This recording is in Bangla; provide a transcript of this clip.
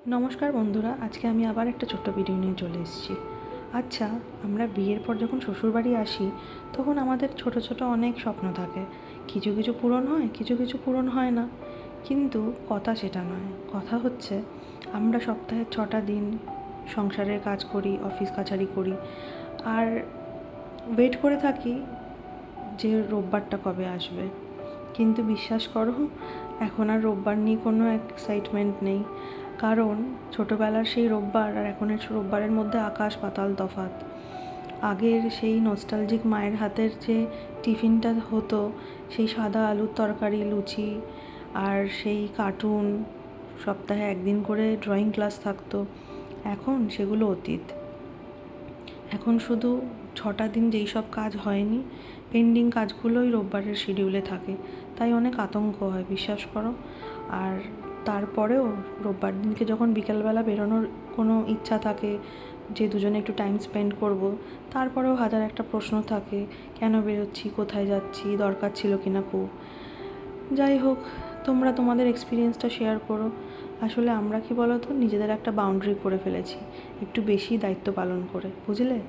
নমস্কার বন্ধুরা, আজকে আমি আবার একটা ছোট্ট ভিডিও নিয়ে চলে এসেছি। আচ্ছা, আমরা বিয়ের পর যখন শ্বশুরবাড়ি আসি তখন আমাদের ছোট ছোট অনেক স্বপ্ন থাকে। কিছু কিছু পূরণ হয়, কিছু কিছু পূরণ হয় না। কিন্তু কথা সেটা নয়, কথা হচ্ছে আমরা সপ্তাহে 6টা দিন সংসারের কাজ করি, অফিস কাছারি করি, আর ওয়েট করে থাকি যে রোববারটা কবে আসবে। কিন্তু বিশ্বাস করো, এখন আর রোববার নিয়ে কোনো এক্সাইটমেন্ট নেই। কারণ ছোটোবেলার সেই রোববার আর এখনের রোববারের মধ্যে আকাশ পাতাল তফাৎ। আগের সেই নস্টালজিক মায়ের হাতের যে টিফিনটা হতো, সেই সাদা আলুর তরকারি, লুচি, আর সেই কার্টুন, সপ্তাহে একদিন করে ড্রয়িং ক্লাস থাকতো, এখন সেগুলো অতীত। এখন শুধু 6টা দিন যেই সব কাজ হয়নি, পেন্ডিং কাজগুলোই রোববারের শিডিউলে থাকে। তাই অনেক আতঙ্ক হয়, বিশ্বাস করো। আর তারপরেও রোববার দিনকে যখন বিকেলবেলা বেরোনোর কোনো ইচ্ছা থাকে যে দুজনে একটু টাইম স্পেন্ড করব, তারপরেও হাজার একটা প্রশ্ন থাকে, কেন বেরোচ্ছি, কোথায় যাচ্ছি, দরকার ছিল কি না খুব। যাই হোক, তোমরা তোমাদের এক্সপিরিয়েন্সটা শেয়ার করো। আসলে আমরা কি বলো তো, নিজেদের একটা বাউন্ডারি করে ফেলেছি, একটু বেশি দায়িত্ব পালন করে, বুঝলে।